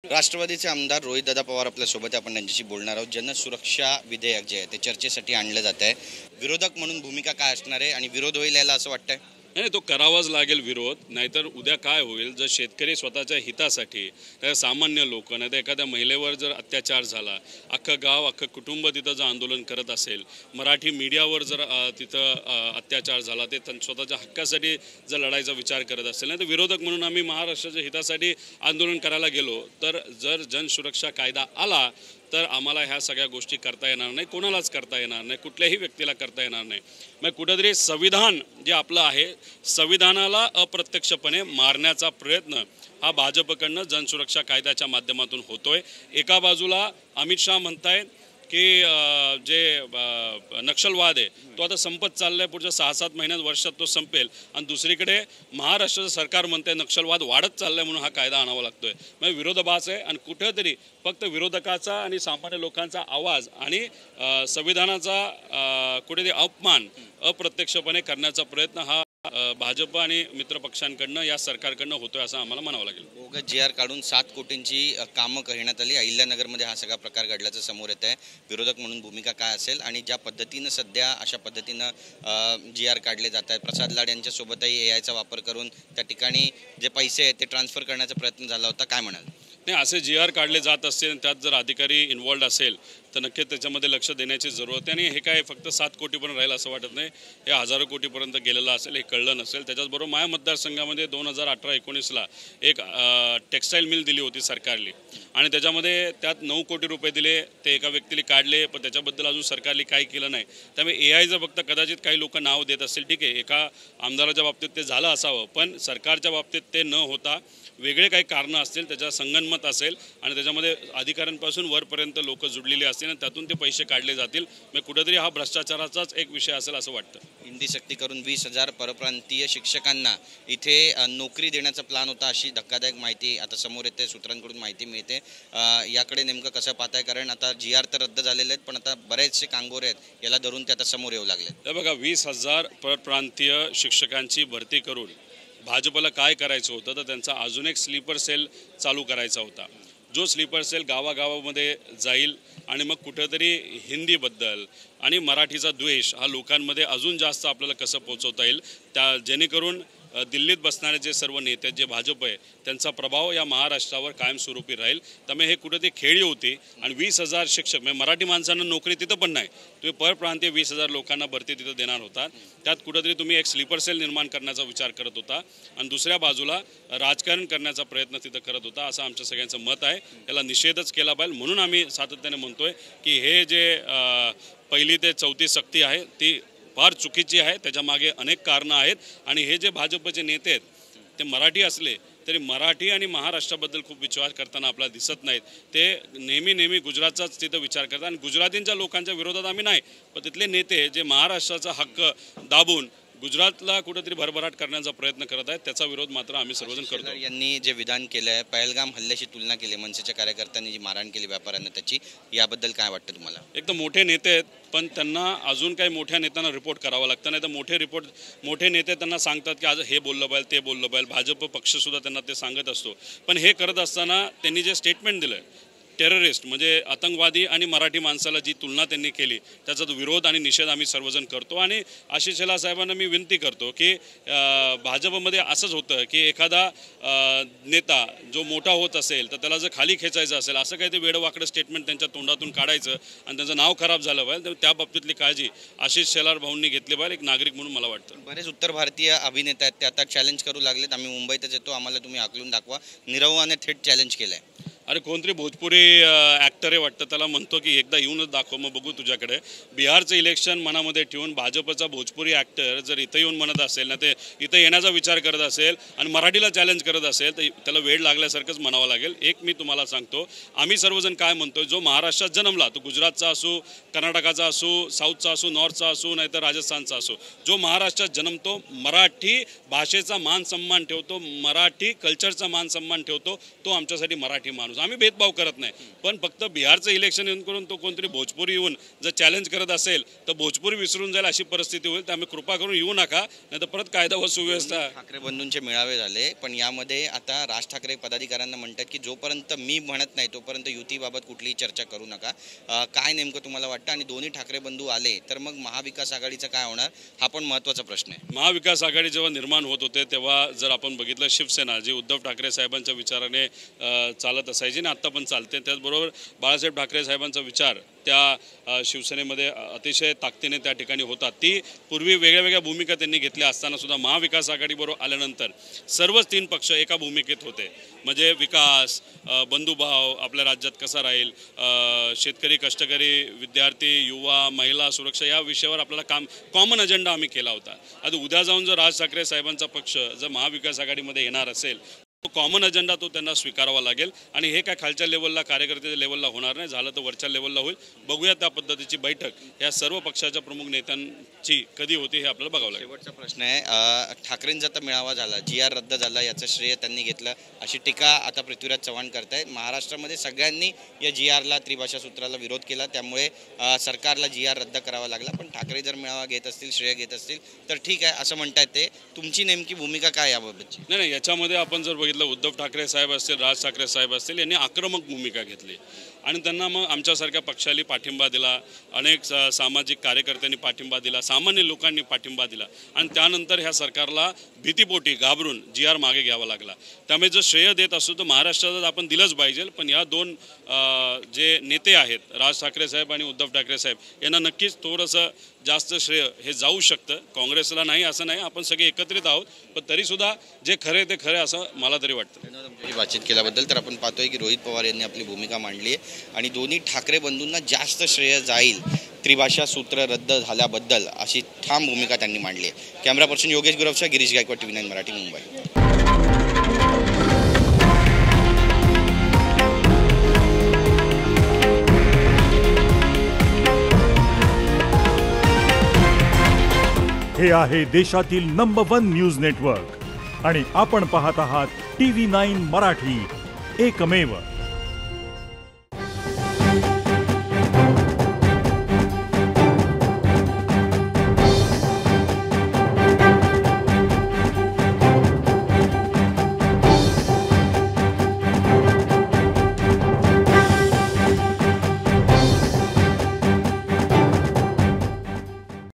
राष्ट्रवादीचे आमदार रोहितदादा पवार आपल्यासोबत आहे. आपण त्यांच्याशी बोलणार आहोत. जनसुरक्षा विधेयक जे आहे ते चर्चेसाठी आणलं जात आहे. विरोधक म्हणून भूमिका काय असणार आहे आणि विरोध होईल याला असं वाटतंय? नाही, तो करावाच लागेल विरोध. नाहीतर उद्या काय होईल, जर शेतकरी स्वतःच्या हितासाठी तर सामान्य लोक नाही तर एखाद्या महिलेवर जर अत्याचार झाला, अख्खं गाव अख्खं कुटुंब तिथं जर आंदोलन करत असेल, मराठी मीडियावर जर तिथं अत्याचार झाला, ते स्वतःच्या हक्कासाठी जर लढायचा विचार करत असेल, नाही तर विरोधक म्हणून आम्ही महाराष्ट्राच्या हितासाठी आंदोलन करायला गेलो तर जर जनसुरक्षा कायदा आला तर आम्हाला ह्या सगळ्या गोष्टी करता येणार नाही, कोणालाच करता येणार नाही, कुठल्याही व्यक्तीला करता येणार नाही. मग कुठेतरी संविधान जे आपलं आहे, संविधानाला अप्रत्यक्षपणे मारण्याचा प्रयत्न हा भाजपकडनं जनसुरक्षा कायद्याच्या माध्यमातून होतोय. एका बाजूला अमित शहा म्हणतायत की जे नक्षलवाद आहे तो आता संपत चाललाय, पुढच्या 6-7 महिन्यात वर्षात तो संपेल, आणि दुसरीकडे महाराष्ट्राचं सरकार म्हणते नक्षलवाद वाढत चाललाय म्हणून हा कायदा आणावा लागतोय. म्हणजे विरोधाभास आहे आणि कुठेतरी फक्त विरोधकाचा आणि सामान्य लोकांचा आवाज आणि संविधानाचा कुठेतरी अपमान अप्रत्यक्षपणे करण्याचा प्रयत्न हा भाजप आणि मित्रपक्षांकडनं या सरकारकडनं होतोय असं आम्हाला म्हणावं लागेल. बोगस GR काढून 7 कोटींची कामं करण्यात आली. अहिल्यानगरमध्ये हा सगळा प्रकार घडल्याचं समोर येत आहे. विरोधक म्हणून भूमिका काय असेल आणि ज्या पद्धतीनं सध्या अशा पद्धतीनं GR काढले जात आहेत, प्रसाद लाड यांच्यासोबतही AI चा वापर करून त्या ठिकाणी जे पैसे आहेत ते ट्रान्सफर करण्याचा प्रयत्न झाला होता, काय म्हणाल? नाही, असे GR काढले जात असतील, त्यात जर अधिकारी इन्वॉल्ड असेल तर नक्कीच त्याच्यामध्ये लक्ष देण्याची जरूरत आहे. आणि हे काय फक्त 7 कोटीपर्यंत राहील असं वाटत नाही, हे हजारो कोटीपर्यंत गेलेलं असेल, हे कळलं नसेल. त्याच्याचबरोबर माझ्या मतदारसंघामध्ये 2018-19ला एक टेक्स्टाईल मिल दिली होती सरकारली, आणि त्याच्यामध्ये त्यात 9 कोटी रुपये दिले, ते एका व्यक्तीने काढले, पण त्याच्याबद्दल अजून सरकारने काही केलं नाही. त्यामुळे AIचं फक्त कदाचित काही लोक नाव देत असतील, ठीक आहे, एका आमदाराच्या बाबतीत ते झालं असावं, पण सरकारच्या बाबतीत ते न होता वेगळे काही कारणं असतील, त्याच्या संगनमत असेल आणि त्याच्यामध्ये अधिकाऱ्यांपासून वरपर्यंत लोक जुडलेली असतील आणि त्यातून ते पैसे काढले जातील. मग कुठेतरी हा भ्रष्टाचाराचाच एक विषय असेल असं वाटतं. हिंदी सक्ती करून 20,000 परप्रांतीय शिक्षकांना इथे नोकरी देण्याचा प्लॅन होता, अशी धक्कादायक माहिती आता समोर येते, सूत्रांकडून माहिती मिळते. याकडे नेमकं कसं पाहताय? कारण आता GR तर रद्द झालेले आहेत, पण आता बरेचसे कांगोरे आहेत, याला धरून ते आता समोर येऊ लागले. हे बघा, 20,000 परप्रांतीय शिक्षकांची भरती करून भाजपला काय करायचं होतं तर त्यांचा अजून एक स्लीपर सेल चालू करायचा होता, जो स्लीपर सेल गावागावामध्ये जाईल आणि मग कुठंतरी हिंदीबद्दल आणि मराठीचा द्वेष हा लोकांमध्ये अजून जास्त आपल्याला कसं पोहोचवता येईल, त्या जेणेकरून दिल्लीत बसणारे जे सर्व नेते जे भाजप आहे त्यांचा प्रभाव या महाराष्ट्रावर कायमस्वरूपी राहील. त्यामुळे हे कुठेतरी खेळी होती. आणि 20,000 शिक्षक म्हणजे मराठी माणसांना नोकरी तिथं पण नाही, तुम्ही परप्रांतीय 20,000 लोकांना भरती तिथं देणार होता, त्यात कुठेतरी तुम्ही एक स्लीपर सेल निर्माण करण्याचा विचार करत होता आणि दुसऱ्या बाजूला राजकारण करण्याचा प्रयत्न तिथं करत होता, असं आमच्या सगळ्यांचं मत आहे. याला निषेधच केला पाहिजे. म्हणून आम्ही सातत्याने म्हणतोय की हे जे 1ली ते 4थी सक्ती आहे ती फार चुकीची आहे, त्याच्या मागे अनेक कारणं आहेत. आणि हे जे भाजपचे नेते आहेत ते मराठी असले तरी मराठी आणि महाराष्ट्राबद्दल खूप विश्वास करताना आपल्याला दिसत नाहीत. ते नेहमी गुजरातचाच तिथं विचार करतात आणि गुजरातींच्या लोकांच्या विरोधात आम्ही नाही, पण तिथले नेते जे महाराष्ट्राचा हक्क दाबून गुजरातला कुठेतरी भरभराट करण्याचा प्रयत्न करत आहेत, त्याचा विरोध मात्र आम्ही सर्वजण करतो. यांनी जे विधान केलं आहे, पहलगाम हल्ल्याशी तुलना केली, मनसेच्या कार्यकर्त्यांनी जी मारहाण केली व्यापाऱ्यांना, त्याची याबद्दल काय वाटतं तुम्हाला? एकदम मोठे नेते आहेत, पण त्यांना अजून काही मोठ्या नेत्यांना रिपोर्ट करावं लागतं. नाही तर मोठे नेते त्यांना सांगतात की आज हे बोललं पाहिजे, ते बोललं पाहिजे, भाजप पक्षसुद्धा त्यांना ते सांगत असतो. पण हे करत असताना त्यांनी जे स्टेटमेंट दिलं आहे, टेररिस्ट म्हणजे आतंकवादी आणि मराठी माणसाला जी तुलना त्यांनी केली, त्याचा विरोध आणि निषेध आम्ही सर्वजण करतो. आणि आशिष शेलार साहेबांना मी विनंती करतो की भाजपमध्ये असंच होतं की एखादा नेता जो मोठा होत असेल तर त्याला जर खाली खेचायचं असेल, असं काही ते वेडवाकडं स्टेटमेंट त्यांच्या तोंडातून काढायचं आणि त्यांचं नाव खराब झालं पाहिजे, तर त्या बाबतीतली काळजी आशिष शेलार भाऊंनी घेतली पाहिजे एक नागरिक म्हणून मला वाटतं. बरेच उत्तर भारतीय अभिनेते आहेत ते आता चॅलेंज करू लागलेत, आम्ही मुंबईतच येतो, आम्हाला तुम्ही आकलून दाखवा. निरहुआने थेट चॅलेंज केलं आहे. अरे कोणतरी भोजपुरी ॲक्टर आहे वाटतं, त्याला म्हणतो की एकदा येऊनच दाखव मग बघू तुझ्याकडे. बिहारचं इलेक्शन मनामध्ये ठेवून भाजपचा भोजपुरी ॲक्टर जर इथं येऊन म्हणत असेल ना, ते इथं येण्याचा विचार करत असेल आणि मराठीला चॅलेंज करत असेल तर त्याला वेळ लागल्यासारखंच म्हणावं लागेल. एक मी तुम्हाला सांगतो, आम्ही सर्वजण काय म्हणतोय, जो महाराष्ट्रात जन्मला तो गुजरातचा असो, कर्नाटकाचा असो, साऊथचा असो, नॉर्थचा असो, नाहीतर राजस्थानचा असो, जो महाराष्ट्रात जन्मतो, मराठी भाषेचा मान सन्मान ठेवतो, मराठी कल्चरचा मान सन्मान ठेवतो, तो आमच्यासाठी मराठी माणूस. करतो, आम्ही भेदभाव करत नाही. पण फक्त बिहारचं इलेक्शन येऊन करून तो कोणतरी भोजपुरी येऊन जर चॅलेंज करत असेल तर भोजपुरी विसरून जाईल अशी परिस्थिती होईल. त्यामुळे कृपा करून येऊ नका, नाही तर परत कायदा व सुव्यवस्था. ठाकरे बंधूंचे मेळावे झाले, पण यामध्ये आता राज ठाकरे पदाधिकाऱ्यांना म्हणतात की जोपर्यंत मी म्हणत नाही तोपर्यंत युतीबाबत कुठलीही चर्चा करू नका. काय नेमकं तुम्हाला वाटतं? आणि दोन्ही ठाकरे बंधू आले तर मग महाविकास आघाडीचं काय होणार, हा पण महत्त्वाचा प्रश्न आहे. महाविकास आघाडी जेव्हा निर्माण होत होते तेव्हा जर आपण बघितलं, शिवसेना जी उद्धव ठाकरे साहेबांच्या विचाराने चालत असायची आणि आत्ता पण चालते, त्याचबरोबर बाळासाहेब ठाकरे साहेबांचा विचार त्या शिवसेनेमध्ये अतिशय ताकदीने त्या ठिकाणी होता. ती पूर्वी वेगळ्या वेगळ्या भूमिका त्यांनी घेतल्या असताना सुद्धा महाविकास आघाडीबरोबर आल्यानंतर सर्वच तीन पक्ष एका भूमिकेत होते. म्हणजे विकास, बंधुभाव आपल्या राज्यात कसा राहील, शेतकरी, कष्टकरी, विद्यार्थी, युवा, महिला सुरक्षा या विषयावर आपल्याला कॉमन अजेंडा आम्ही केला होता. आता उद्या जाऊन जर राज ठाकरे साहेबांचा पक्ष जर महाविकास आघाडीमध्ये येणार असेल तो कॉमन अजेंडा तो त्यांना स्वीकारावा लागेल. आणि हे काय खालच्या लेवलला कार्यकर्त्याच्या लेवलला होणार नाही, झालं तर वरच्या लेवलला होईल. बघूया त्या पद्धतीची बैठक या सर्व पक्षाच्या प्रमुख नेत्यांची कधी होती हे आपल्याला बघावं लागेल. शेवटचा प्रश्न आहे, ठाकरेंचा तर मेळावा झाला, GR रद्द झाला, याचं श्रेय त्यांनी घेतलं अशी टीका आता पृथ्वीराज चव्हाण करतायत. महाराष्ट्रामध्ये सगळ्यांनी या GRला, त्रिभाषा सूत्राला विरोध केला, त्यामुळे सरकारला GR रद्द करावा लागला. पण ठाकरे जर मेळावा घेत असतील, श्रेय घेत असतील तर ठीक आहे असं म्हणतायत ते. तुमची नेमकी भूमिका काय याबाबतची? नाही, याच्यामध्ये आपण जर उद्धव ठाकरे साहेब असतील, राज ठाकरे साहेब असतील, यांनी आक्रमक भूमिका घेतली आणि त्यांना मग आमच्यासारख्या पक्षाला पाठिंबा दिला, अनेक सामाजिक कार्यकर्त्यांनी पाठिंबा दिला, सामान्य लोकांनी पाठिंबा दिला आणि त्यानंतर ह्या सरकारला भीतीपोटी घाबरून GR मागे घ्यावा लागला. त्यामुळे जर श्रेय देत असतो तर महाराष्ट्रात आपण दिलंच पाहिजे. पण या दोन जे नेते आहेत, राज ठाकरे साहेब आणि उद्धव ठाकरे साहेब, यांना नक्कीच थोडंसं जास्त श्रेय हे जाऊ शकतं. काँग्रेसला नाही असं नाही, आपण सगळे एकत्रित आहोत, पण तरीसुद्धा जे खरे ते खरे असं मला तरी वाटतं. धन्यवाद बातचीत केल्याबद्दल. तर आपण पाहतोय की रोहित पवार यांनी आपली भूमिका मांडली आहे आणि दोन्ही ठाकरे बंधूंना जास्त श्रेय जाईल त्रिभाषा सूत्र रद्द झाल्याबद्दल अशी ठाम भूमिका त्यांनी मांडली आहे. कॅमेरा पर्सन योगेश गुरवशा, गिरीश गायकवाड, TV9 मराठी, मुंबई. हे आहे देशातील नंबर 1 न्यूज नेटवर्क आणि आपण पाहत आहात TV9 मराठी, एकमेव.